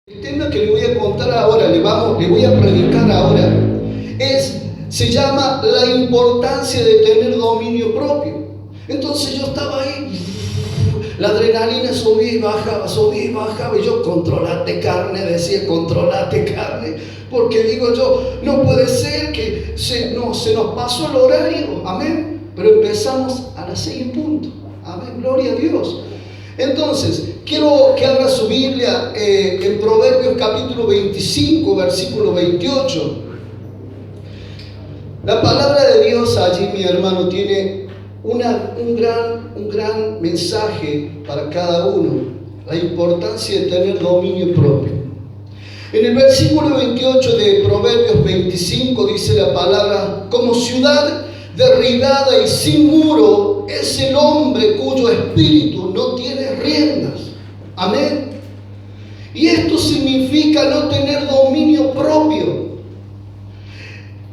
El tema que le voy a contar ahora, le voy a predicar ahora, se llama la importancia de tener dominio propio. Entonces yo estaba ahí, la adrenalina subía y bajaba, y yo, controlate carne, decía, controlate carne, porque digo yo, no puede ser que se nos pasó el horario, amén, pero empezamos a las 6 en punto, amén, gloria a Dios. Entonces, quiero que abra su Biblia en Proverbios capítulo 25, versículo 28. La palabra de Dios allí, mi hermano, tiene un gran mensaje para cada uno. La importancia de tener dominio propio. En el versículo 28 de Proverbios 25 dice la palabra: como ciudad derribada y sin muro es el hombre cuyo espíritu no tiene riendas. Amén. Y esto significa no tener dominio propio.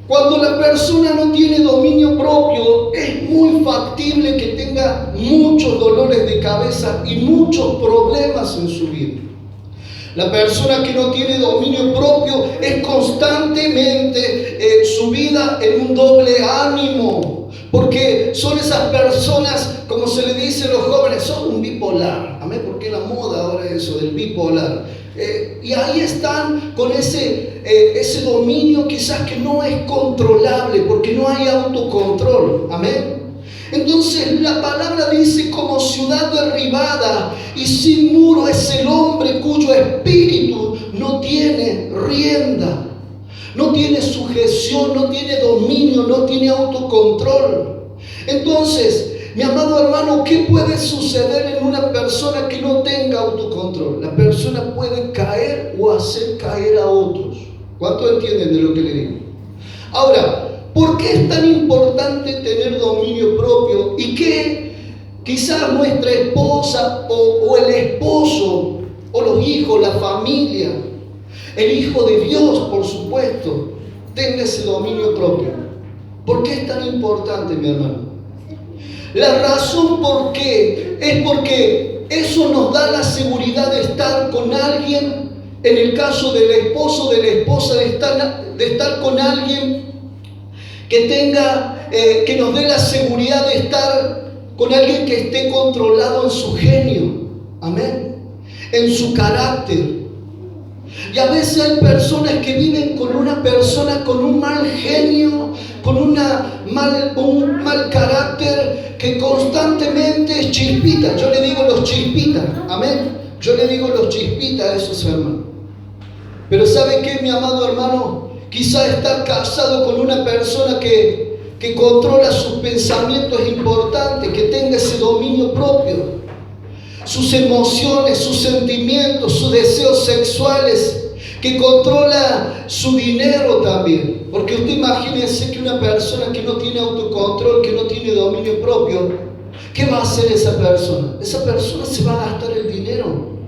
Cuando la persona no tiene dominio propio, es muy factible que tenga muchos dolores de cabeza y muchos problemas en su vida. La persona que no tiene dominio propio es constantemente su vida en un doble ánimo, porque son esas personas, como se le dice a los jóvenes, son un bipolar. Amén, porque la moda ahora es eso del bipolar. Y ahí están con ese dominio quizás que no es controlable, porque no hay autocontrol. Amén. Entonces la palabra dice: como ciudad derribada y sin muro es el hombre cuyo espíritu no tiene rienda, no tiene sujeción, no tiene dominio, no tiene autocontrol. Entonces, mi amado hermano, ¿qué puede suceder en una persona que no tenga autocontrol? La persona puede caer o hacer caer a otros. ¿Cuántos entienden de lo que le digo? Ahora, ¿por qué es tan importante tener dominio propio? Y que quizás nuestra esposa o el esposo o los hijos, la familia, el Hijo de Dios, por supuesto, tenga ese dominio propio. ¿Por qué es tan importante, mi hermano? La razón por qué es porque eso nos da la seguridad de estar con alguien, en el caso del esposo, de la esposa, de estar con alguien que nos dé la seguridad de estar con alguien que esté controlado en su genio, amén, en su carácter. Y a veces hay personas que viven con una persona con un mal genio, con un mal carácter, que constantemente es chispita. Yo le digo los chispitas, amén. Yo le digo los chispitas a esos hermanos. Pero ¿sabe qué, mi amado hermano? Quizá estar casado con una persona que controla sus pensamientos es importante, que tenga ese dominio propio. Sus emociones, sus sentimientos, sus deseos sexuales, que controla su dinero también. Porque usted imagínese que una persona que no tiene autocontrol, que no tiene dominio propio, ¿qué va a hacer esa persona? Esa persona se va a gastar el dinero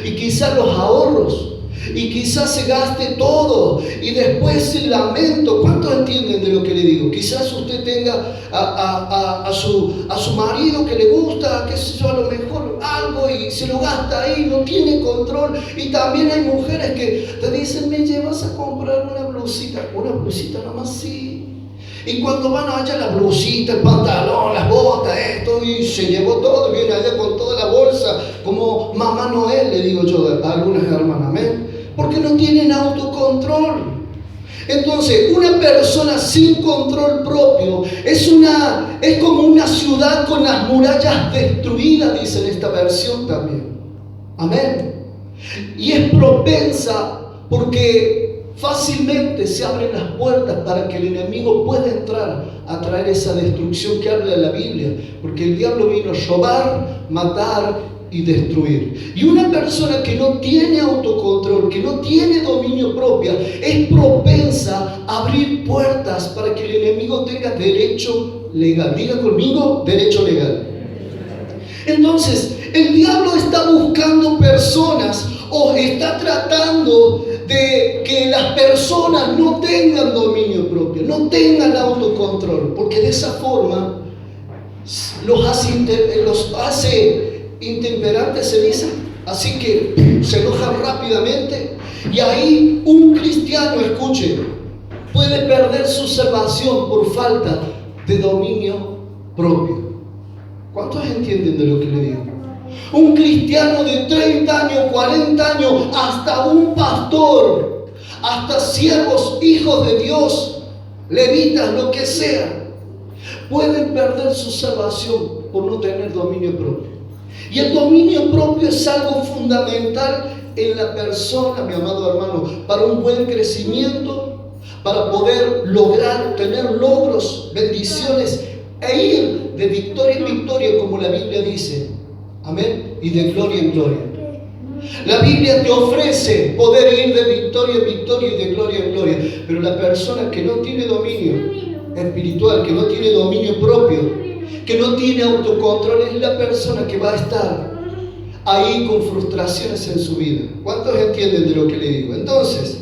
y quizás los ahorros, y quizás se gaste todo y después el lamento. ¿Cuántos entienden de lo que le digo? Quizás usted tenga a su marido que le gusta, qué sé yo, a lo mejor algo, y se lo gasta ahí, no tiene control. Y también hay mujeres que te dicen: me llevas a comprar una blusita nomás, sí. Y cuando van allá, la blusita, el pantalón, las botas, esto, y se llevó todo, viene allá con toda la bolsa, como Mamá Noel, le digo yo a algunas hermanas, amén, porque no tienen autocontrol. Entonces, una persona sin control propio es como una ciudad con las murallas destruidas, dice en esta versión también, amén. Y es propensa porque fácilmente se abren las puertas para que el enemigo pueda entrar a traer esa destrucción que habla la Biblia, porque el diablo vino a robar, matar y destruir. Y una persona que no tiene autocontrol, que no tiene dominio propio, es propensa a abrir puertas para que el enemigo tenga derecho legal. Diga conmigo, derecho legal. Entonces, el diablo está buscando personas, o está tratando de que las personas no tengan dominio propio, no tengan autocontrol, porque de esa forma los hace intemperantes, se dice, Así que se enoja rápidamente y ahí un cristiano, escuche, puede perder su salvación por falta de dominio propio. ¿Cuántos entienden de lo que le digo? Un cristiano de 30 años, 40 años, hasta un pastor, hasta siervos, hijos de Dios, levitas, lo que sea, pueden perder su salvación por no tener dominio propio. Y el dominio propio es algo fundamental en la persona, mi amado hermano, para un buen crecimiento, para poder lograr, tener logros, bendiciones e ir de victoria en victoria, como la Biblia dice. Amén. Y de gloria en gloria. La Biblia te ofrece poder ir de victoria en victoria y de gloria en gloria. Pero la persona que no tiene dominio espiritual, que no tiene dominio propio, que no tiene autocontrol, es la persona que va a estar ahí con frustraciones en su vida. ¿Cuántos entienden de lo que le digo? Entonces,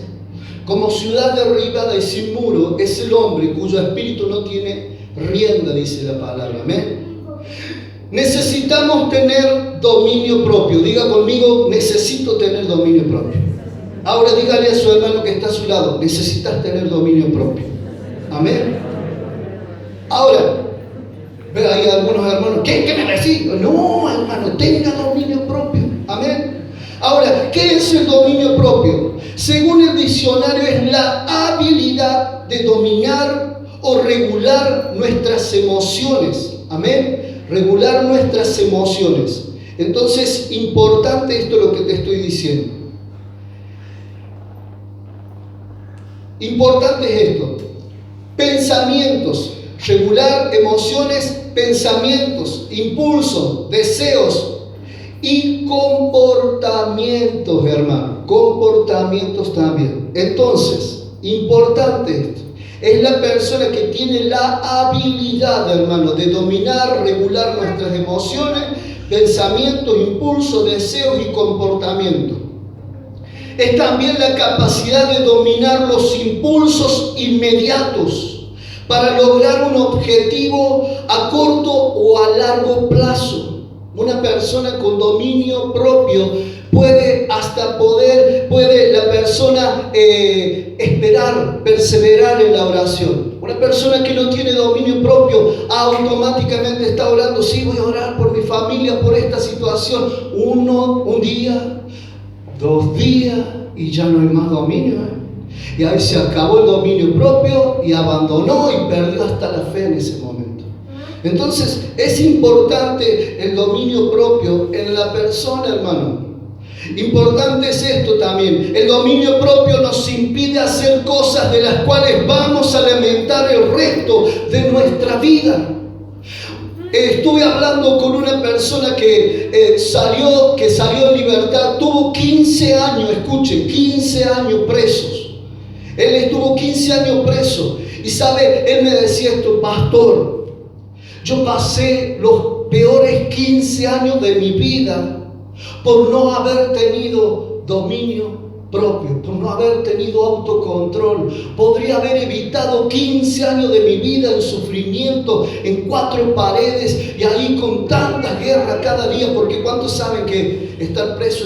como ciudad derribada y sin muro, es el hombre cuyo espíritu no tiene rienda, dice la palabra. Amén. Necesitamos tener dominio propio. Diga conmigo, necesito tener dominio propio. Ahora dígale a su hermano que está a su lado, necesitas tener dominio propio. Amén. Ahora, ve, hay algunos hermanos, ¿qué me decís? No, hermano, tenga dominio propio. Amén. Ahora, ¿qué es el dominio propio? Según el diccionario, es la habilidad de dominar o regular nuestras emociones. Amén. Regular nuestras emociones. Entonces, importante esto lo que te estoy diciendo. Importante es esto. Pensamientos. Regular emociones, pensamientos, impulsos, deseos y comportamientos, hermano. Comportamientos también. Entonces, importante esto. Es la persona que tiene la habilidad, hermano, de dominar, regular nuestras emociones, pensamientos, impulsos, deseos y comportamientos. Es también la capacidad de dominar los impulsos inmediatos para lograr un objetivo a corto o a largo plazo. Una persona con dominio propio puede la persona esperar, perseverar en la oración. Una persona que no tiene dominio propio automáticamente está orando. Sí, voy a orar por mi familia, por esta situación. Un día, 2 días y ya no hay más dominio. Y ahí se acabó el dominio propio y abandonó y perdió hasta la fe en ese momento. Entonces es importante el dominio propio en la persona, hermano. Importante es esto también. El dominio propio nos impide hacer cosas de las cuales vamos a lamentar el resto de nuestra vida. Estuve hablando con una persona que salió en libertad, tuvo 15 años, escuchen, 15 años presos. Él estuvo 15 años preso y sabe, él me decía esto: pastor, yo pasé los peores 15 años de mi vida por no haber tenido dominio propio, por no haber tenido autocontrol. Podría haber evitado 15 años de mi vida en sufrimiento, en 4 paredes y ahí con tanta guerra cada día, porque ¿cuántos saben que estar preso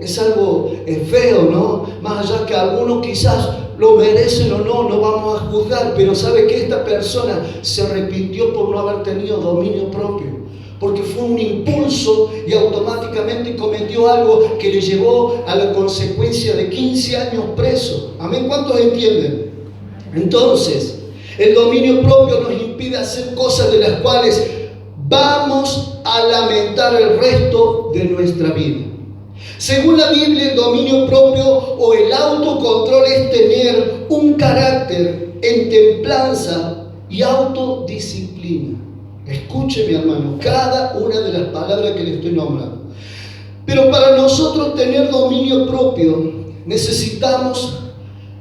es algo feo, ¿no? Más allá que algunos quizás lo merecen o no, no vamos a juzgar, pero sabe que esta persona se arrepintió por no haber tenido dominio propio. Porque fue un impulso y automáticamente cometió algo que le llevó a la consecuencia de 15 años preso. ¿Amén? ¿Cuántos entienden? Entonces, el dominio propio nos impide hacer cosas de las cuales vamos a lamentar el resto de nuestra vida. Según la Biblia, el dominio propio o el autocontrol es tener un carácter en templanza y autodisciplina. Escuche, mi hermano, cada una de las palabras que le estoy nombrando. Pero para nosotros tener dominio propio necesitamos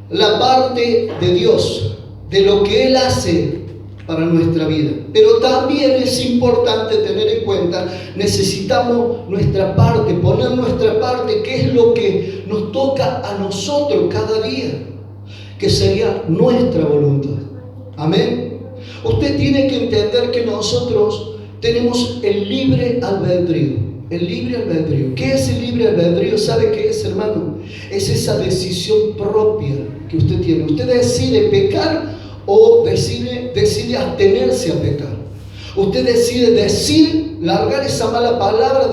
la parte de Dios, de lo que Él hace para nuestra vida. Pero también es importante tener en cuenta, necesitamos nuestra parte, poner nuestra parte, que es lo que nos toca a nosotros cada día, que sería nuestra voluntad. Amén. Usted tiene que entender que nosotros tenemos el libre albedrío. El libre albedrío. ¿Qué es el libre albedrío? ¿Sabe qué es, hermano? Es esa decisión propia que usted tiene. Usted decide pecar o decide abstenerse a pecar. Usted decide decir, largar esa mala palabra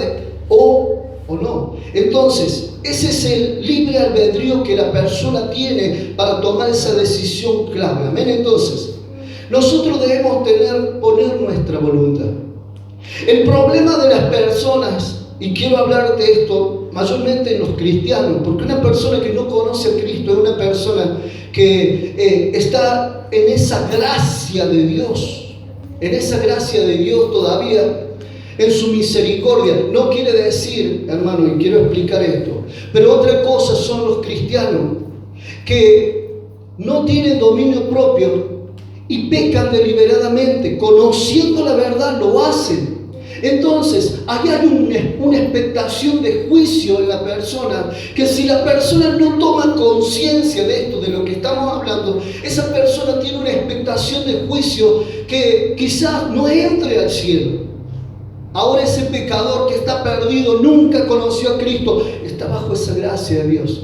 o no. Entonces, ese es el libre albedrío que la persona tiene para tomar esa decisión clave. Amén. Entonces, nosotros debemos poner nuestra voluntad. El problema de las personas, y quiero hablar de esto mayormente en los cristianos, porque una persona que no conoce a Cristo es una persona que está en esa gracia de Dios. En esa gracia de Dios todavía, en su misericordia. No quiere decir, hermano, y quiero explicar esto, pero otra cosa son los cristianos que no tienen dominio propio y pecan deliberadamente, conociendo la verdad, lo hacen. Entonces, ahí hay una expectación de juicio en la persona, que si la persona no toma conciencia de esto, de lo que estamos hablando, esa persona tiene una expectación de juicio que quizás no entre al cielo. Ahora ese pecador que está perdido, nunca conoció a Cristo, está bajo esa gracia de Dios.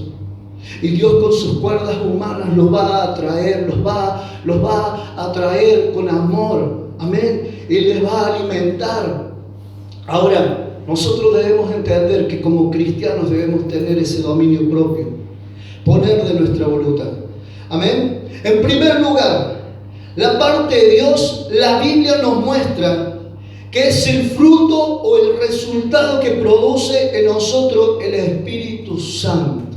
Y Dios con sus cuerdas humanas los va a atraer, los va a atraer con amor. Amén. Y les va a alimentar. Ahora, nosotros debemos entender que como cristianos debemos tener ese dominio propio, poner de nuestra voluntad. Amén. En primer lugar, la parte de Dios, la Biblia nos muestra que es el fruto o el resultado que produce en nosotros el Espíritu Santo.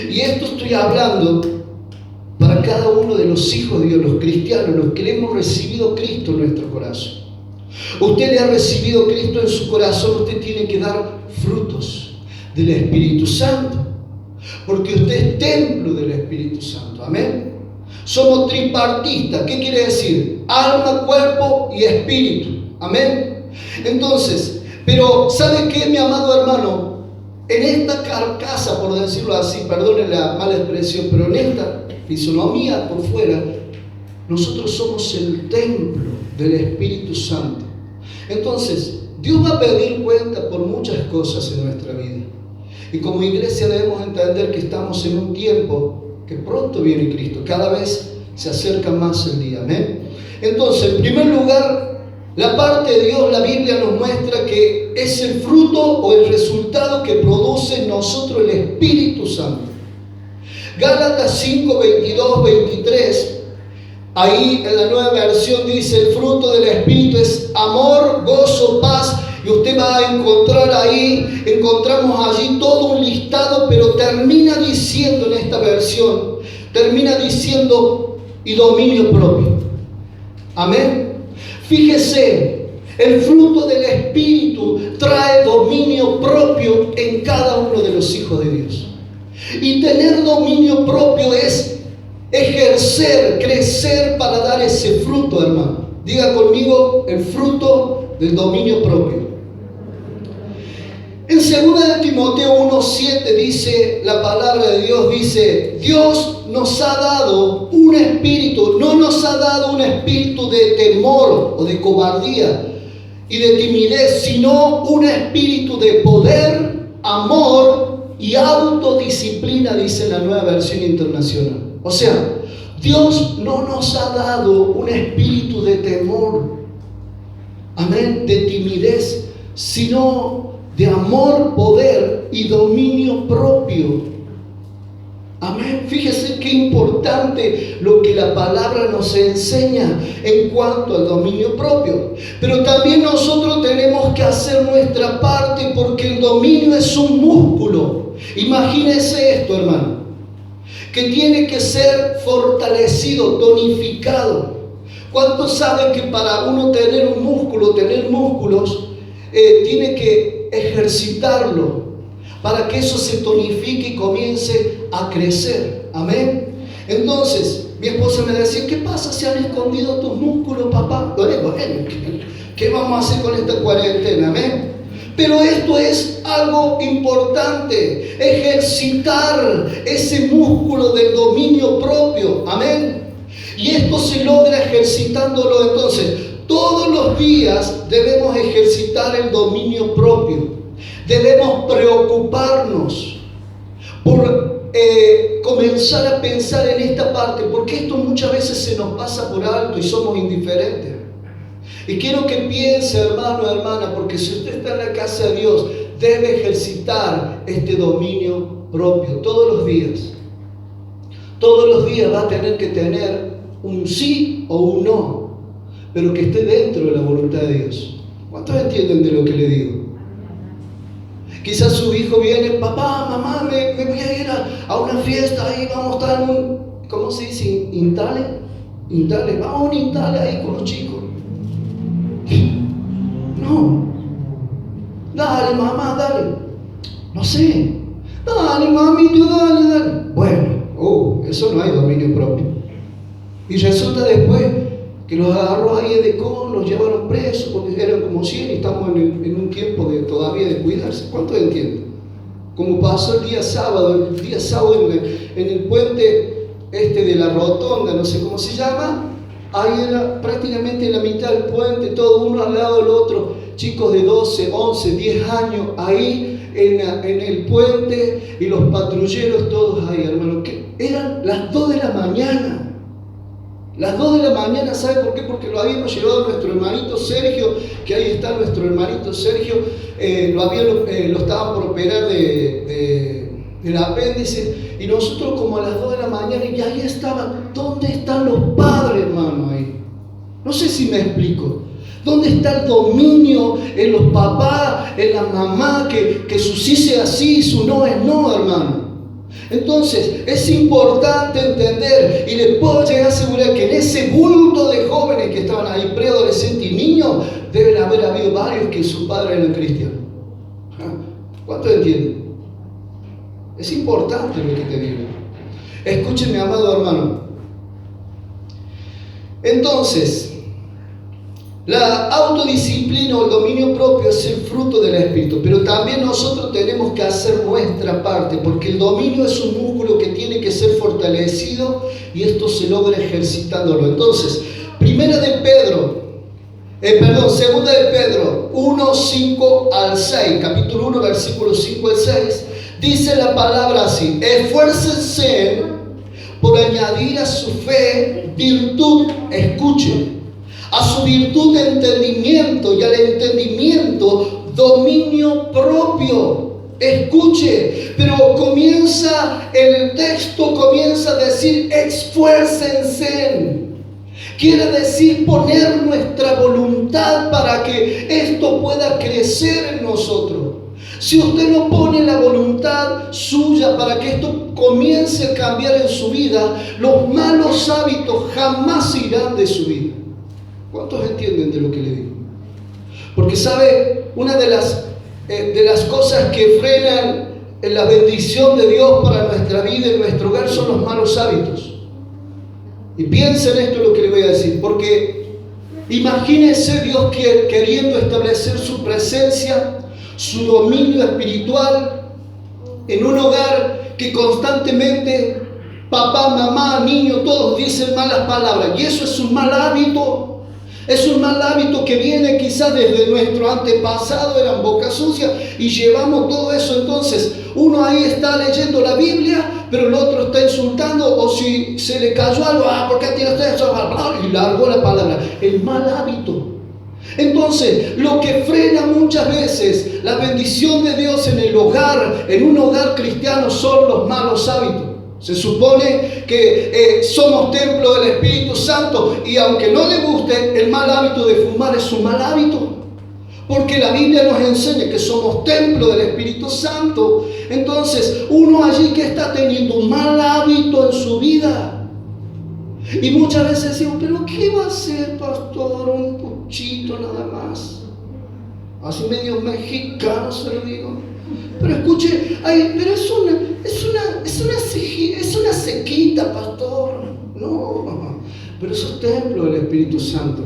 Y esto estoy hablando para cada uno de los hijos de Dios, los cristianos, los que le hemos recibido Cristo en nuestro corazón. Usted le ha recibido Cristo en su corazón, usted tiene que dar frutos del Espíritu Santo, porque usted es templo del Espíritu Santo. Amén. Somos tripartistas. ¿Qué quiere decir? Alma, cuerpo y espíritu. Amén. Entonces, pero ¿sabe qué, mi amado hermano? En esta carcasa, por decirlo así, perdone la mala expresión, pero en esta fisonomía por fuera, nosotros somos el templo del Espíritu Santo. Entonces, Dios va a pedir cuenta por muchas cosas en nuestra vida. Y como iglesia debemos entender que estamos en un tiempo que pronto viene Cristo. Cada vez se acerca más el día. Amén. Entonces, en primer lugar, la parte de Dios, la Biblia nos muestra que es el fruto o el resultado que produce en nosotros el Espíritu Santo. Gálatas 5, 22, 23. Ahí en la nueva versión dice: el fruto del Espíritu es amor, gozo, paz. Y usted va a encontrar ahí, encontramos allí todo un listado, pero termina diciendo en esta versión, termina diciendo y dominio propio. Amén. Fíjese, el fruto del Espíritu trae dominio propio en cada uno de los hijos de Dios. Y tener dominio propio es ejercer, crecer para dar ese fruto, hermano. Diga conmigo, el fruto del dominio propio. En 2 de Timoteo 1:7 dice, la palabra de Dios dice: Dios nos ha dado un espíritu, no nos ha dado un espíritu de temor o de cobardía y de timidez, sino un espíritu de poder, amor y autodisciplina, dice la Nueva Versión Internacional. O sea, Dios no nos ha dado un espíritu de temor, amén, de timidez, sino de amor, poder y dominio propio. Amén. Fíjese qué importante lo que la palabra nos enseña en cuanto al dominio propio. Pero también nosotros tenemos que hacer nuestra parte, porque el dominio es un músculo. Imagínese esto, hermano, que tiene que ser fortalecido, tonificado. ¿Cuántos saben que para uno tener un músculo, tener músculos, tiene que ejercitarlo para que eso se tonifique y comience a crecer? Amén. Entonces, mi esposa me decía: ¿qué pasa? ¿Se han escondido tus músculos, papá? Bueno, ¿qué vamos a hacer con esta cuarentena? Amén. Pero esto es algo importante, ejercitar ese músculo del dominio propio. Amén. Y esto se logra ejercitándolo. Entonces, Todos los días debemos ejercitar el dominio propio. Debemos preocuparnos por comenzar a pensar en esta parte, porque esto muchas veces se nos pasa por alto y somos indiferentes. Y quiero que piense, hermano, hermana, porque si usted está en la casa de Dios, debe ejercitar este dominio propio todos los días. Todos los días va a tener que tener un sí o un no, pero que esté dentro de la voluntad de Dios. ¿Cuántos entienden de lo que le digo? Quizás su hijo viene, papá, mamá, me voy a ir a una fiesta, ahí vamos a estar en un, ¿cómo se dice? ¿Intale? Vamos a un intale ahí con los chicos. No. Dale, mamá, dale. No sé. Dale, mamito, dale. Bueno, eso no hay dominio propio. Y resulta después que los agarró ahí de con, los llevaron presos porque eran como 100 y estamos en un tiempo todavía de cuidarse. ¿Cuántos entienden? Como pasó el día sábado en el puente de la rotonda, no sé cómo se llama, ahí era prácticamente en la mitad del puente, todo uno al lado del otro, chicos de 12, 11, 10 años ahí en el puente y los patrulleros todos ahí, hermano, que eran las 2 de la mañana. Las 2 de la mañana, ¿sabe por qué? Porque lo habíamos llevado a nuestro hermanito Sergio, que ahí está nuestro hermanito Sergio, lo estaban por operar del apéndice, y nosotros como a las 2 de la mañana, y ahí estaban. ¿Dónde están los padres, hermano, ahí? No sé si me explico. ¿Dónde está el dominio en los papás, en la mamá, que su sí sea sí, su no es no, hermano? Entonces, es importante entender, y les puedo llegar a asegurar que en ese bulto de jóvenes que estaban ahí, preadolescentes y niños, deben haber habido varios que sus padres eran cristianos. ¿Cuántos entienden? Es importante lo que te digo. Escúcheme, amado hermano. Entonces, la autodisciplina o el dominio propio es el fruto del Espíritu, pero también nosotros tenemos que hacer nuestra parte, porque el dominio es un músculo que tiene que ser fortalecido y esto se logra ejercitándolo. Entonces, segunda de Pedro 1, 5 al 6, capítulo 1, versículos 5 al 6, dice la palabra así: esfuércense por añadir a su fe virtud, escuchen, a su virtud de entendimiento, y al entendimiento dominio propio. Escuche, pero el texto comienza a decir esfuércense. Quiere decir poner nuestra voluntad para que esto pueda crecer en nosotros. Si usted no pone la voluntad suya para que esto comience a cambiar en su vida, los malos hábitos jamás se irán de su vida. ¿Cuántos entienden de lo que le digo? Porque sabe, una de las cosas que frenan la bendición de Dios para nuestra vida y nuestro hogar son los malos hábitos. Y piensen esto lo que le voy a decir, porque imagínense Dios queriendo establecer su presencia, su dominio espiritual en un hogar que constantemente papá, mamá, niño, todos dicen malas palabras, y eso es un mal hábito. Es un mal hábito que viene quizás desde nuestro antepasado, eran boca sucia, y llevamos todo eso. Entonces, uno ahí está leyendo la Biblia, pero el otro está insultando, o si se le cayó algo, ¿por qué tiraste eso? Y largó la palabra. El mal hábito. Entonces, lo que frena muchas veces la bendición de Dios en el hogar, en un hogar cristiano, son los malos hábitos. Se supone que somos templo del Espíritu Santo, y aunque no le guste, el mal hábito de fumar es un mal hábito, porque la Biblia nos enseña que somos templo del Espíritu Santo. Entonces, uno allí que está teniendo un mal hábito en su vida, y muchas veces decimos, pero ¿qué va a hacer, pastor? Un puchito nada más, así medio mexicano se lo digo. Pero escuche, pero es una sequita, pastor. No, pero eso es templo del Espíritu Santo.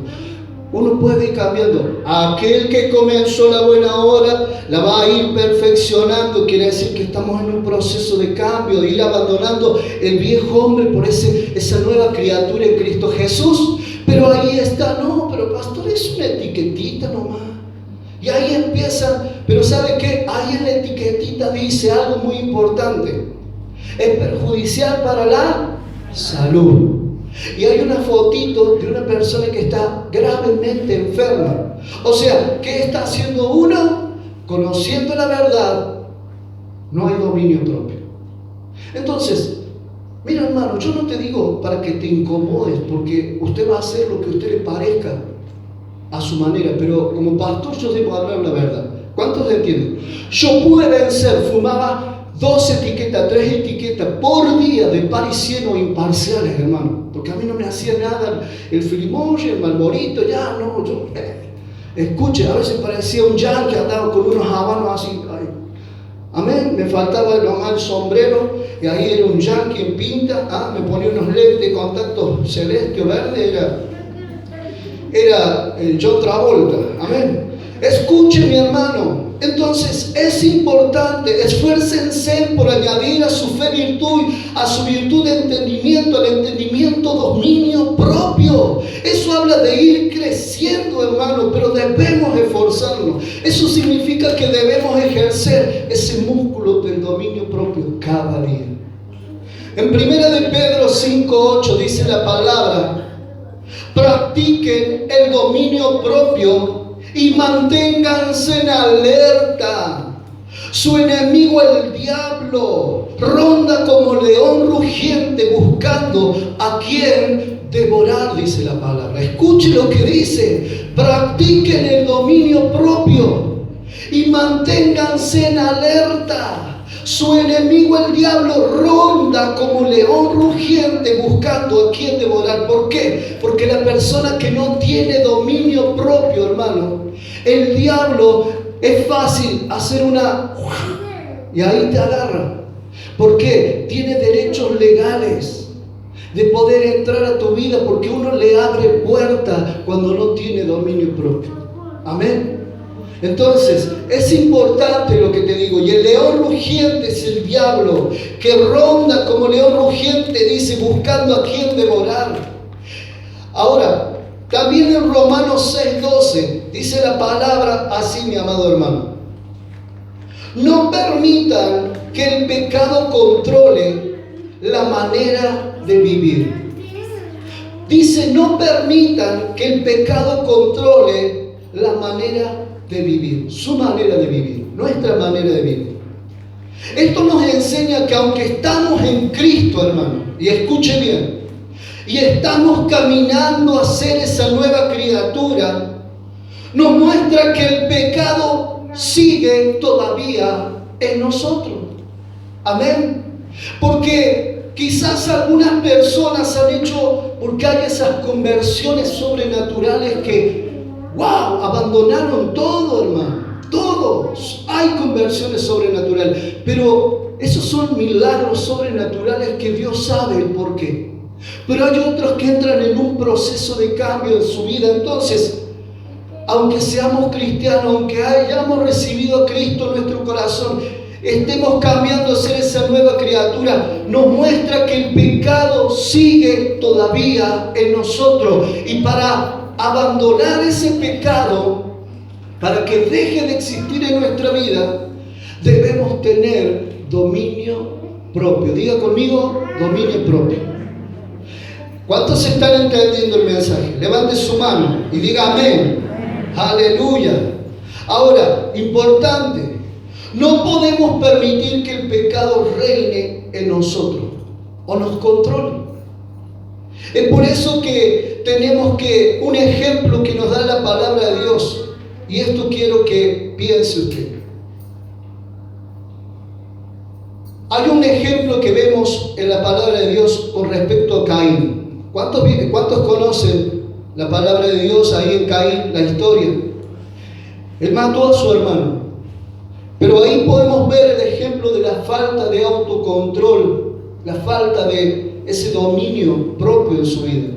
Uno puede ir cambiando. Aquel que comenzó la buena obra la va a ir perfeccionando. Quiere decir que estamos en un proceso de cambio, de ir abandonando el viejo hombre por esa nueva criatura en Cristo Jesús. Pero ahí está, no, pero pastor, es una etiquetita nomás. Y ahí empieza, pero ¿sabe qué? Ahí en la etiquetita dice algo muy importante. Es perjudicial para la salud. Y hay una fotito de una persona que está gravemente enferma. O sea, ¿qué está haciendo uno? Conociendo la verdad, no hay dominio propio. Entonces, mira hermano, yo no te digo para que te incomodes, porque usted va a hacer lo que a usted le parezca a su manera, pero como pastor yo debo hablar la verdad. ¿Cuántos entienden? Yo pude vencer, fumaba 2 etiquetas, 3 etiquetas por día de parisieno imparciales, hermano, porque a mí no me hacía nada el filimoye, el malborito, ya no, yo, escuche, a veces parecía un yankee, andaba con unos habanos así, ay, amén, me faltaba nomás el sombrero, y ahí era un yankee en pinta, me ponía unos lentes de contacto celeste o verde, era John Travolta, amén. Escuche mi hermano, entonces es importante, esfuércense por añadir a su fe virtud, a su virtud de entendimiento, al entendimiento dominio propio. Eso habla de ir creciendo, hermano, pero debemos esforzarnos. Eso significa que debemos ejercer ese músculo del dominio propio cada día. En 1 de Pedro 5:8 dice la palabra: practiquen el dominio propio y manténganse en alerta. Su enemigo el diablo ronda como león rugiente buscando a quien devorar, dice la palabra. Escuche lo que dice: practiquen el dominio propio y manténganse en alerta. Su enemigo el diablo ronda como león rugiente buscando a quien devorar. ¿Por qué? Porque la persona que no tiene dominio propio, hermano, el diablo es fácil hacer una y ahí te agarra. ¿Por qué? Tiene derechos legales de poder entrar a tu vida, porque uno le abre puerta cuando no tiene dominio propio. Amén. Entonces, es importante lo que te digo. Y el león rugiente es el diablo, que ronda como león rugiente, dice, buscando a quien devorar. Ahora, también en Romanos 6:12 dice la palabra así, mi amado hermano: no permitan que el pecado controle la manera de vivir. Dice, no permitan que el pecado controle la manera de vivir, su manera de vivir, nuestra manera de vivir. Esto nos enseña que aunque estamos en Cristo, hermano, y escuche bien, y estamos caminando a ser esa nueva criatura, nos muestra que el pecado sigue todavía en nosotros. Amén. Porque quizás algunas personas han hecho, porque hay esas conversiones sobrenaturales que ¡wow! Abandonaron todo, hermano. Todos. Hay conversiones sobrenaturales. Pero esos son milagros sobrenaturales que Dios sabe el por qué. Pero hay otros que entran en un proceso de cambio en su vida. Entonces, aunque seamos cristianos, aunque hayamos recibido a Cristo en nuestro corazón, estemos cambiando a ser esa nueva criatura, nos muestra que el pecado sigue todavía en nosotros. Y para abandonar ese pecado, para que deje de existir en nuestra vida, debemos tener dominio propio. Diga conmigo, dominio propio. ¿Cuántos están entendiendo el mensaje? Levante su mano y diga amén. Aleluya. Ahora, importante, no podemos permitir que el pecado reine en nosotros o nos controle. Es por eso que tenemos que, un ejemplo que nos da la palabra de Dios, y esto quiero que piense usted. Hay un ejemplo que vemos en la palabra de Dios con respecto a Caín. ¿Cuántos conocen la palabra de Dios ahí en Caín, la historia? Él mató a su hermano. Pero ahí podemos ver el ejemplo de la falta de autocontrol, la falta de ese dominio propio en su vida.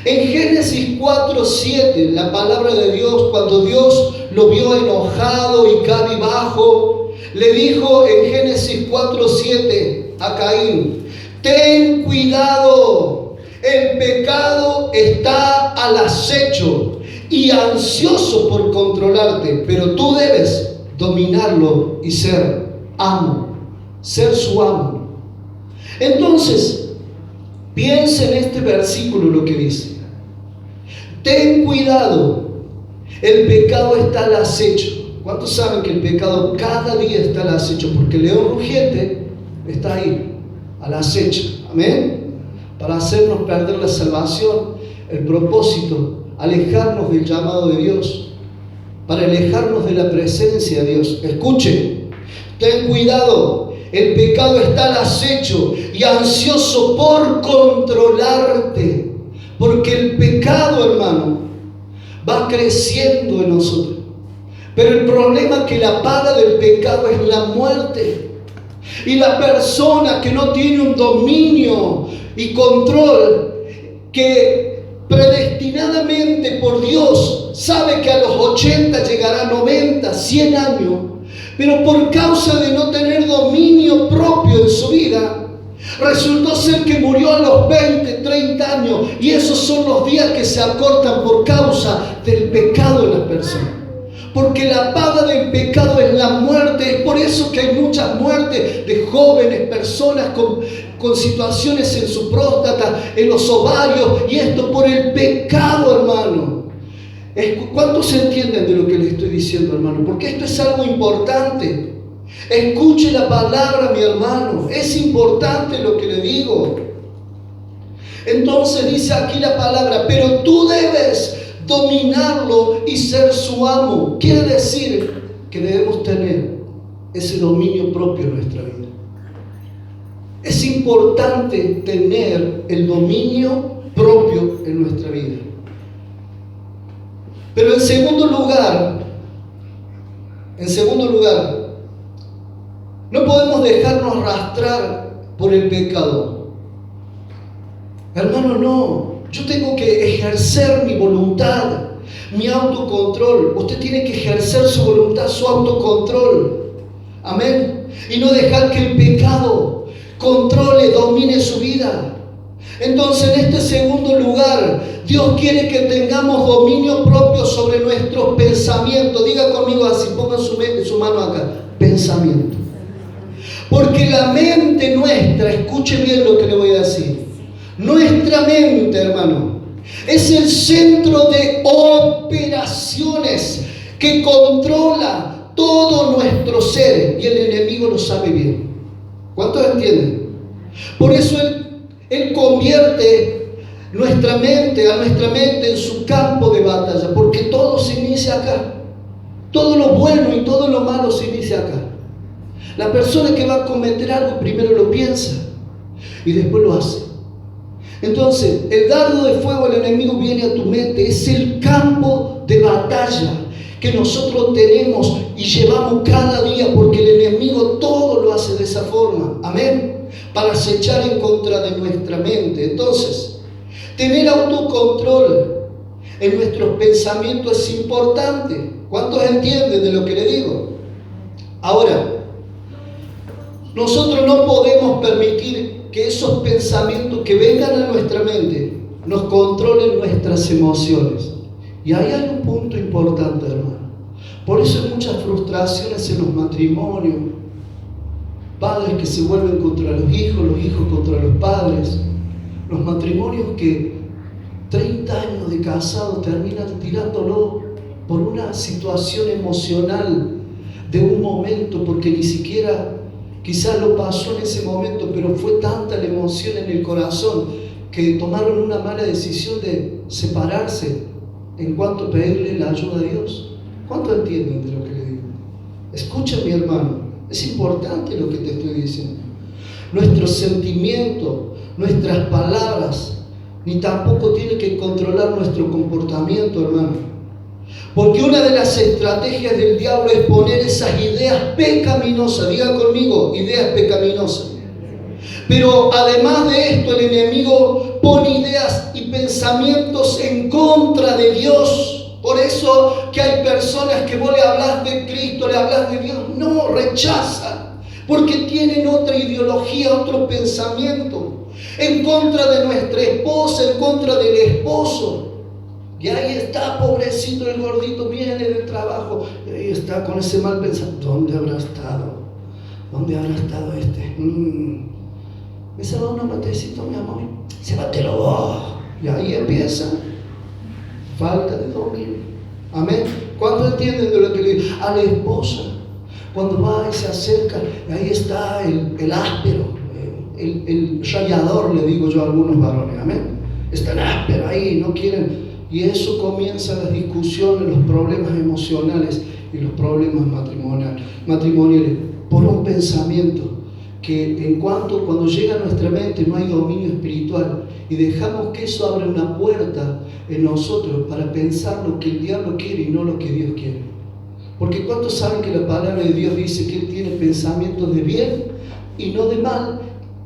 En Génesis 4:7, la palabra de Dios, cuando Dios lo vio enojado y cabizbajo, le dijo en Génesis 4:7 a Caín: ten cuidado, El pecado está al acecho y ansioso por controlarte, pero tú debes dominarlo y ser amo, ser su amo. Entonces, piensa en este versículo lo que dice. Ten cuidado, el pecado está al acecho. ¿Cuántos saben que el pecado cada día está al acecho? Porque el león rugiente está ahí, al acecho. Amén. Para hacernos perder la salvación, el propósito, alejarnos del llamado de Dios, para alejarnos de la presencia de Dios. Escuche, ten cuidado, el pecado está al acecho y ansioso por controlarte, porque el pecado, hermano, va creciendo en nosotros. Pero el problema es que la paga del pecado es la muerte. Y la persona que no tiene un dominio y control, que predestinadamente por Dios sabe que a los 80 llegará a 90, 100 años, pero por causa de no tener dominio propio en su vida, resultó ser que murió a los 20, 30 años, y esos son los días que se acortan por causa del pecado en la persona. Porque la paga del pecado es la muerte. Es por eso que hay muchas muertes de jóvenes, personas con situaciones en su próstata, en los ovarios, y esto por el pecado, hermano. ¿Cuántos entienden de lo que les estoy diciendo, hermano? Porque esto es algo importante. Escuche la palabra, mi hermano. Es importante lo que le digo. Entonces dice aquí la palabra, pero tú debes dominarlo y ser su amo. Quiere decir que debemos tener ese dominio propio en nuestra vida. Es importante tener el dominio propio en nuestra vida. Pero en segundo lugar, no podemos dejarnos arrastrar por el pecado. Hermano, no. Yo tengo que ejercer mi voluntad, mi autocontrol. Usted tiene que ejercer su voluntad, su autocontrol. Amén. Y no dejar que el pecado controle, domine su vida. Entonces, en este segundo lugar, Dios quiere que tengamos dominio propio sobre nuestros pensamientos. Diga conmigo así, ponga su mano acá. Pensamiento. Porque la mente nuestra, escuche bien lo que le voy a decir. Nuestra mente, hermano, es el centro de operaciones que controla todo nuestro ser, y el enemigo lo sabe bien. ¿Cuántos entienden? Por eso Él convierte a nuestra mente en su campo de batalla, porque todo se inicia acá. Todo lo bueno y todo lo malo se inicia acá. La persona que va a cometer algo primero lo piensa y después lo hace. Entonces, el dardo de fuego del enemigo viene a tu mente. Es el campo de batalla que nosotros tenemos y llevamos cada día, porque el enemigo todo lo hace de esa forma. Amén. Para acechar en contra de nuestra mente. Entonces, tener autocontrol en nuestros pensamientos es importante. ¿Cuántos entienden de lo que le digo? Ahora, nosotros no podemos permitir que esos pensamientos que vengan a nuestra mente nos controlen nuestras emociones. Y ahí hay un punto importante, hermano. Por eso hay muchas frustraciones en los matrimonios. Padres que se vuelven contra los hijos contra los padres. Los matrimonios que 30 años de casado terminan tirándolo por una situación emocional de un momento, porque ni siquiera quizás lo pasó en ese momento, pero fue tanta la emoción en el corazón que tomaron una mala decisión de separarse en cuanto a pedirle la ayuda a Dios. ¿Cuánto entienden de lo que le digo? Escucha, mi hermano, es importante lo que te estoy diciendo. Nuestros sentimientos, nuestras palabras, ni tampoco tiene que controlar nuestro comportamiento, hermano. Porque una de las estrategias del diablo es poner esas ideas pecaminosas. Diga conmigo, ideas pecaminosas. Pero además de esto, el enemigo pone ideas y pensamientos en contra de Dios. Por eso que hay personas que vos le hablas de Cristo, le hablas de Dios, no, rechaza. porque tienen otra ideología, otro pensamiento, en contra de nuestra esposa, en contra del esposo. Y ahí está, pobrecito el gordito, viene del trabajo, y ahí está con ese mal pensamiento. ¿Dónde habrá estado? ¿Dónde habrá estado este? ¿Me se va un matecito, mi amor? Se batelo vos. Y ahí empieza. Falta de dominio. Amén. ¿Cuántos entienden de lo que le digo? A la esposa, cuando va y se acerca, ahí está el áspero, el rayador, le digo yo a algunos varones. Amén. Están ásperos ahí, no quieren. Y eso comienza las discusiones, los problemas emocionales y los problemas matrimoniales por un pensamiento que cuando llega a nuestra mente no hay dominio espiritual y dejamos que eso abra una puerta en nosotros para pensar lo que el diablo quiere y no lo que Dios quiere. Porque ¿cuántos saben que la palabra de Dios dice que Él tiene pensamientos de bien y no de mal?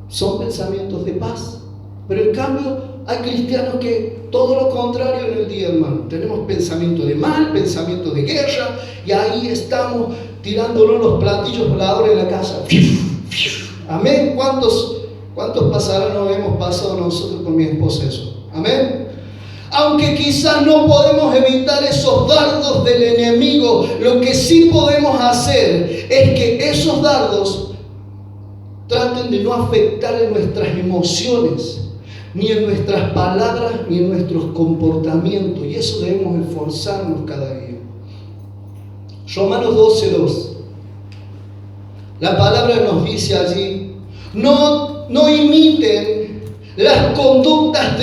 Son pensamientos de paz. Pero en cambio hay cristianos que todo lo contrario en el día, hermano. Tenemos pensamiento de mal, pensamiento de guerra, y ahí estamos tirándonos los platillos voladores en la casa. Amén. ¿Cuántos pasarán o hemos pasado nosotros con mi esposa eso? Amén. Aunque quizás no podemos evitar esos dardos del enemigo, lo que sí podemos hacer es que esos dardos traten de no afectar en nuestras emociones, ni en nuestras palabras, ni en nuestros comportamientos. Y eso debemos esforzarnos cada día. Romanos 12:2. La palabra nos dice allí, no imiten las conductas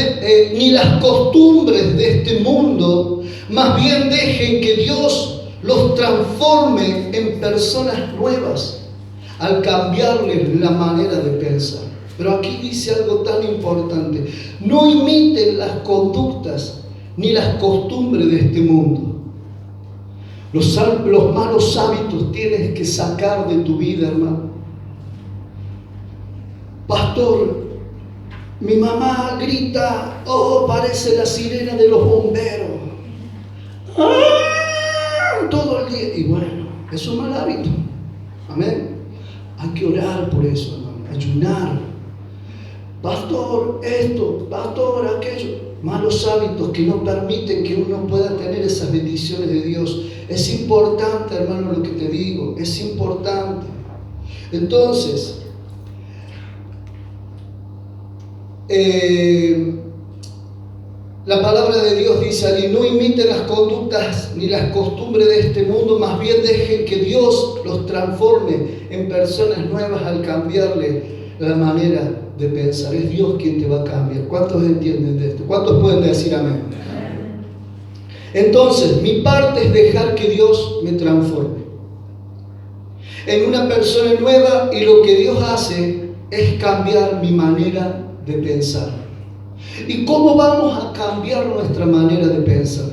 ni las costumbres de este mundo, más bien dejen que Dios los transforme en personas nuevas al cambiarles la manera de pensar. Pero aquí dice algo tan importante: no imiten las conductas ni las costumbres de este mundo. Los malos hábitos tienes que sacar de tu vida, hermano. Pastor, mi mamá grita, parece la sirena de los bomberos. Todo el día. Y bueno, es un mal hábito. Amén. Hay que orar por eso, hermano. Ayunar. Pastor, esto, pastor, aquello. Malos hábitos que no permiten que uno pueda tener esas bendiciones de Dios. Es importante, hermano, lo que te digo. Es importante. Entonces, la palabra de Dios dice allí: no imiten las conductas ni las costumbres de este mundo, más bien dejen que Dios los transforme en personas nuevas al cambiarle la manera de pensar. Es Dios quien te va a cambiar. ¿Cuántos entienden de esto? ¿Cuántos pueden decir amén? Entonces, mi parte es dejar que Dios me transforme en una persona nueva, y lo que Dios hace es cambiar mi manera de pensar. ¿Y cómo vamos a cambiar nuestra manera de pensar?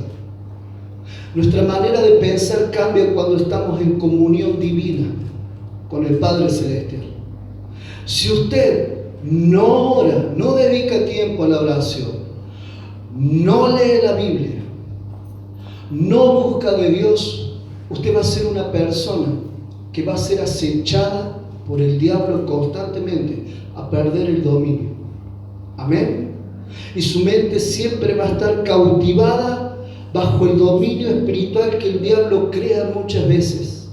Nuestra manera de pensar cambia cuando estamos en comunión divina con el Padre Celestial. Si usted no ora, no dedica tiempo a la oración, no lee la Biblia, no busca de Dios, usted va a ser una persona que va a ser acechada por el diablo constantemente a perder el dominio. Amén. Y su mente siempre va a estar cautivada bajo el dominio espiritual que el diablo crea muchas veces.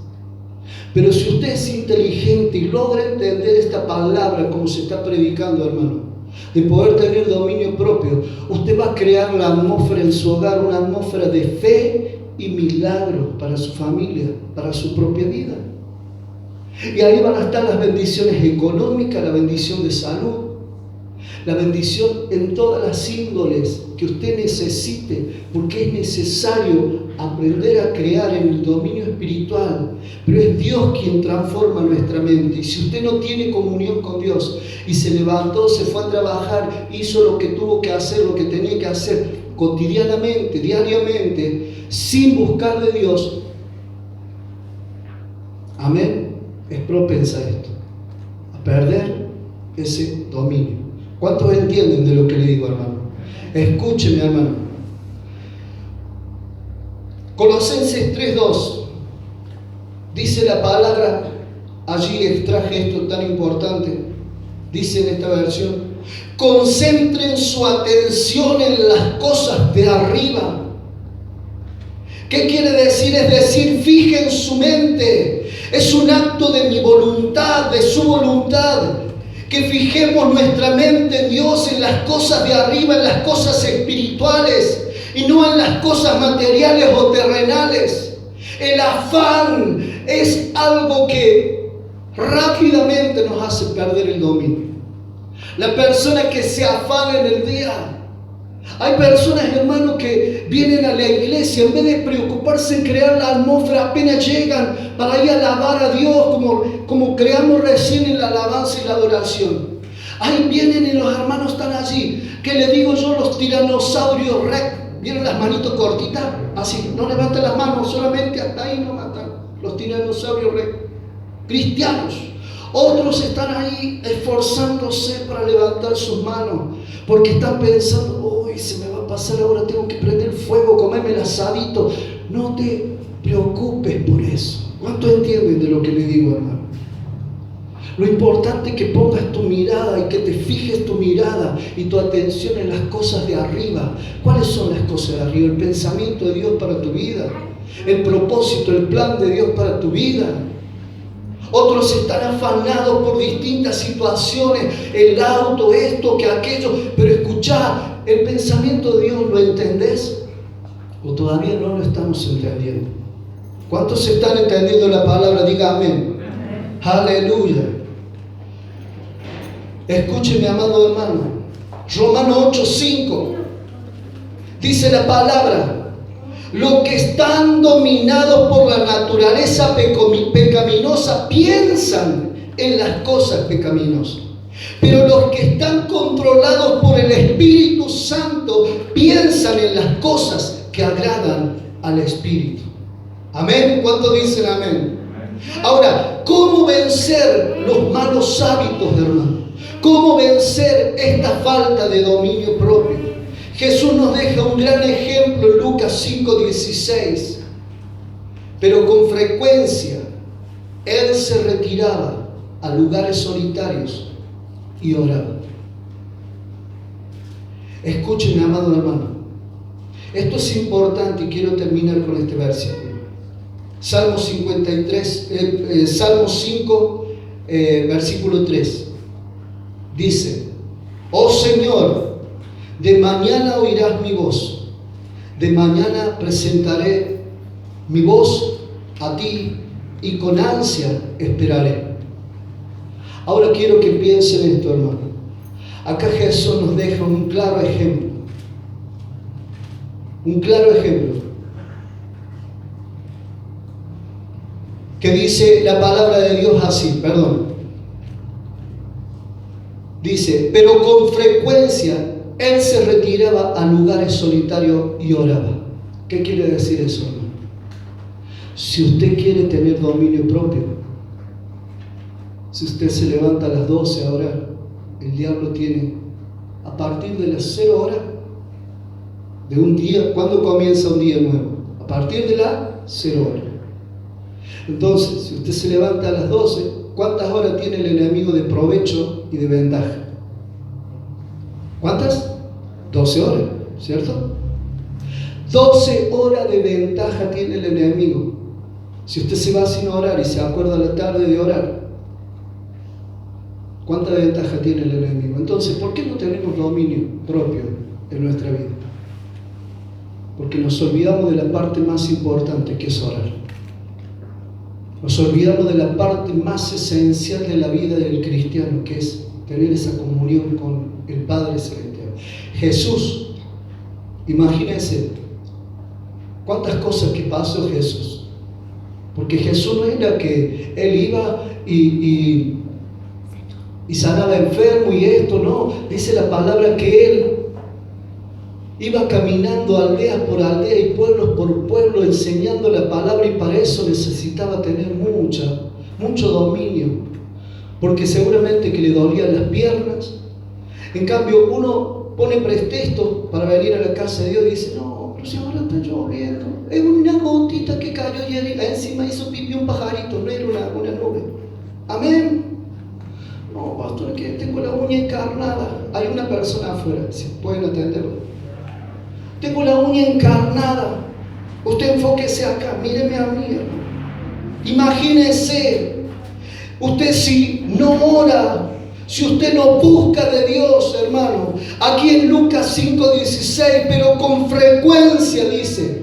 Pero si usted es inteligente y logra entender esta palabra como se está predicando, hermano, de poder tener dominio propio, usted va a crear la atmósfera en su hogar, una atmósfera de fe y milagros para su familia, para su propia vida. Y ahí van a estar las bendiciones económicas, la bendición de salud, la bendición en todas las índoles que usted necesite, porque es necesario aprender a crear en el dominio espiritual. Pero es Dios quien transforma nuestra mente. Y si usted no tiene comunión con Dios y se levantó, se fue a trabajar, hizo lo que tuvo que hacer, lo que tenía que hacer cotidianamente, diariamente, sin buscar de Dios, amén, es propensa a esto, a perder ese dominio. ¿Cuántos entienden de lo que le digo, hermano? Escúcheme, hermano. Colosenses 3:2 dice la palabra: allí extraje esto tan importante. Dice en esta versión: concentren su atención en las cosas de arriba. ¿Qué quiere decir? Es decir, fijen su mente. Es un acto de mi voluntad, de su voluntad, que fijemos nuestra mente en Dios, en las cosas de arriba, en las cosas espirituales, y no en las cosas materiales o terrenales. El afán es algo que rápidamente nos hace perder el dominio. La persona que se afana en el día. Hay personas, hermanos, que vienen a la iglesia, en vez de preocuparse en crear la atmósfera, apenas llegan para ir a alabar a Dios, como creamos recién en la alabanza y la adoración. Ahí vienen y los hermanos están allí, que le digo yo, los tiranosaurios rex. ¿Vieron las manitos cortitas? Así, no levantan las manos, solamente hasta ahí no matan. Los tiranosaurios rex. Cristianos. Otros están ahí esforzándose para levantar sus manos, porque están pensando: uy, se me va a pasar ahora, tengo que prender fuego, comerme el asadito. No te preocupes por eso. ¿Cuántos entienden de lo que les digo, hermano? Lo importante es que pongas tu mirada y que te fijes tu mirada y tu atención en las cosas de arriba. ¿Cuáles son las cosas de arriba? El pensamiento de Dios para tu vida, el propósito, el plan de Dios para tu vida. Otros están afanados por distintas situaciones, el auto, esto, que aquello. Pero escuchá, el pensamiento de Dios, ¿lo entendés? ¿O todavía no lo estamos entendiendo? ¿Cuántos están entendiendo la palabra? Diga amén. Aleluya. Escúcheme, amado hermano. Romanos 8:5 dice la palabra: los que están dominados por la naturaleza pecaminosa piensan en las cosas pecaminosas, pero los que están controlados por el Espíritu Santo piensan en las cosas que agradan al Espíritu. Amén. ¿Cuántos dicen amén? Ahora, ¿cómo vencer los malos hábitos, hermano? ¿Cómo vencer esta falta de dominio propio? Jesús nos deja un gran ejemplo en Lucas 5:16. Pero con frecuencia Él se retiraba a lugares solitarios y oraba. Escuchen, amado hermano. Esto es importante y quiero terminar con este versículo. Salmo 5, versículo 3. Dice: oh Señor, de mañana oirás mi voz, de mañana presentaré mi voz a ti y con ansia esperaré. Ahora quiero que piensen esto, hermano. Acá Jesús nos deja un claro ejemplo. Un claro ejemplo. Que dice la palabra de Dios así, Dice: pero con frecuencia Él se retiraba a lugares solitarios y oraba. ¿Qué quiere decir eso, hermano? Si usted quiere tener dominio propio, si usted se levanta a las 12 a orar, el diablo tiene, a partir de las 0 horas de un día. ¿Cuándo comienza un día nuevo? A partir de las 0 horas. Entonces, si usted se levanta a las 12, ¿cuántas horas tiene el enemigo de provecho y de ventaja? ¿Cuántas? 12 horas, ¿cierto? 12 horas de ventaja tiene el enemigo. Si usted se va sin orar y se acuerda a la tarde de orar, ¿cuánta ventaja tiene el enemigo? Entonces, ¿por qué no tenemos dominio propio en nuestra vida? Porque nos olvidamos de la parte más importante, que es orar. Nos olvidamos de la parte más esencial de la vida del cristiano, que es tener esa comunión con el Padre Celestial. Jesús, imagínense cuántas cosas que pasó Jesús. Porque Jesús no era que Él iba y sanaba enfermo y esto, no. Dice la palabra que Él iba caminando aldea por aldea y pueblos por pueblo enseñando la palabra, y para eso necesitaba tener mucho dominio, porque seguramente que le dolían las piernas. En cambio, uno pone pretexto para venir a la casa de Dios y dice: no, pero si ahora está lloviendo, es una gotita que cayó y encima hizo pipí un pajarito, no era una nube. Amén. No, pastor, que tengo la uña encarnada. Hay una persona afuera, si pueden atenderlo. Tengo la uña encarnada. Usted enfóquese acá, míreme a mí, hermano. Imagínese, usted si no ora, si usted no busca de Dios, hermano, aquí en Lucas 5:16, pero con frecuencia dice.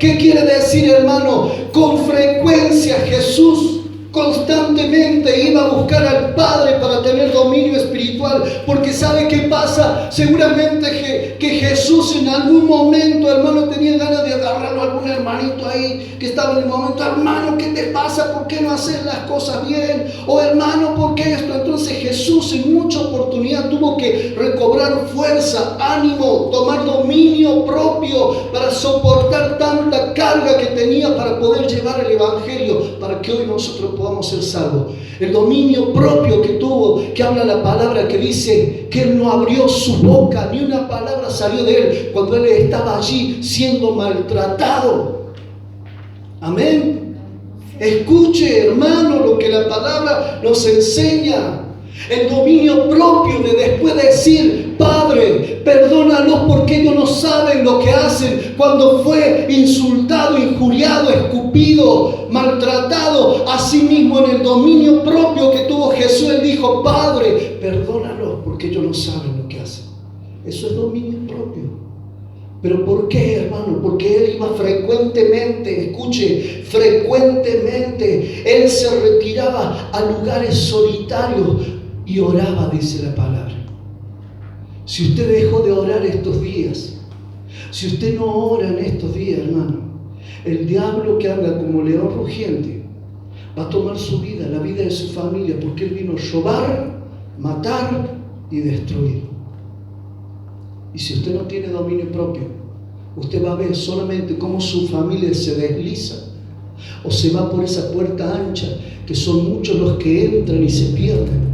¿Qué quiere decir, hermano? Con frecuencia Jesús constantemente iba a buscar al Padre para tener dominio espiritual, porque ¿sabe qué pasa? Seguramente que Jesús en algún momento, hermano, tenía ganas de agarrarlo a algún hermanito ahí que estaba en el momento. Hermano, ¿qué te pasa? ¿Por qué no haces las cosas bien? O hermano, ¿por qué esto? Entonces Jesús en mucha oportunidad tuvo que recobrar fuerza, ánimo, tomar dominio propio para soportar tanta carga que tenía para poder llevar el Evangelio, para que hoy nosotros podamos ser salvos. El dominio propio que tuvo, que habla la palabra que dice que él no abrió su boca, ni una palabra salió de él cuando él estaba allí siendo maltratado. Amén. Escuche, hermano, lo que la palabra nos enseña. El dominio propio de después decir: Padre, perdónalos porque ellos no saben lo que hacen. Cuando fue insultado, injuriado, escupido, maltratado, así mismo en el dominio propio que tuvo Jesús, él dijo: Padre, perdónalos porque ellos no saben lo que hacen. Eso es dominio propio. ¿Pero por qué, hermano? Porque él iba frecuentemente, escuche, frecuentemente, él se retiraba a lugares solitarios y oraba, dice la palabra. Si usted dejó de orar estos días, si usted no ora en estos días, hermano, el diablo que anda como león rugiente va a tomar su vida, la vida de su familia, porque él vino a robar, matar y destruir. Y si usted no tiene dominio propio, usted va a ver solamente cómo su familia se desliza o se va por esa puerta ancha, que son muchos los que entran y se pierden.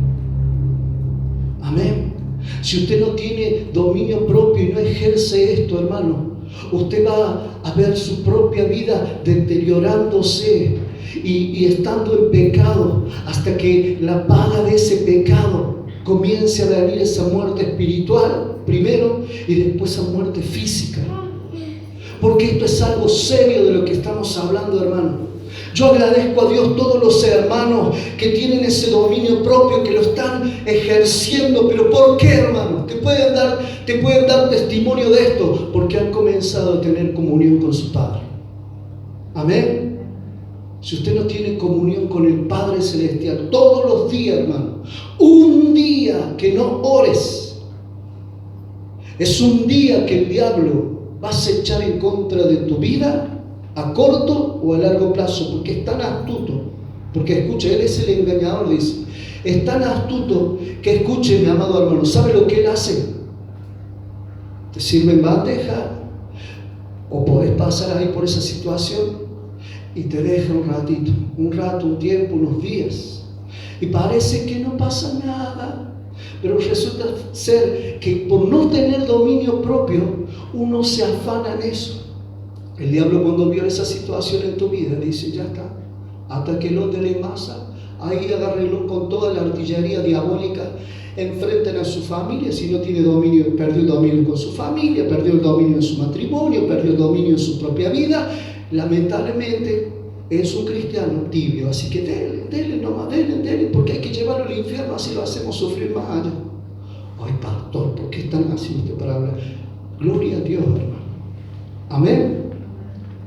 Amén. Si usted no tiene dominio propio y no ejerce esto, hermano, usted va a ver su propia vida deteriorándose y estando en pecado, hasta que la paga de ese pecado comience a venir esa muerte espiritual primero y después esa muerte física. Porque esto es algo serio de lo que estamos hablando, hermano. Yo agradezco a Dios todos los hermanos que tienen ese dominio propio, que lo están ejerciendo. ¿Pero por qué, hermano? Te pueden dar testimonio de esto, porque han comenzado a tener comunión con su Padre. Amén. Si usted no tiene comunión con el Padre Celestial todos los días, hermano, un día que no ores, es un día que el diablo va a acechar en contra de tu vida, a corto o a largo plazo, porque es tan astuto. Porque escuche, él es el engañador, dice. Es tan astuto que, escuche, mi amado hermano, ¿sabe lo que él hace? Te sirve en bandeja, o podés pasar ahí por esa situación y te deja un ratito, un tiempo, unos días, y parece que no pasa nada. Pero resulta ser que por no tener dominio propio, uno se afana en eso. El diablo, cuando vio esa situación en tu vida, dice: ya está, hasta que lo dé masa, ahí agárrelo con toda la artillería diabólica, enfrenten a su familia. Si no tiene dominio, perdió el dominio con su familia, perdió el dominio en su matrimonio, perdió el dominio en su propia vida. Lamentablemente es un cristiano tibio, así que denle nomás, denle, porque hay que llevarlo al infierno, así lo hacemos sufrir más allá. Ay, pastor, ¿por qué están haciendo usted para hablar? Gloria a Dios, hermano. Amén.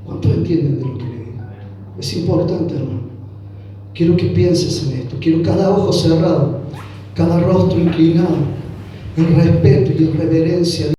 ¿Cuántos entienden de lo que le digo? Es importante, hermano. Quiero que pienses en esto. Quiero cada ojo cerrado, cada rostro inclinado, en respeto y en reverencia.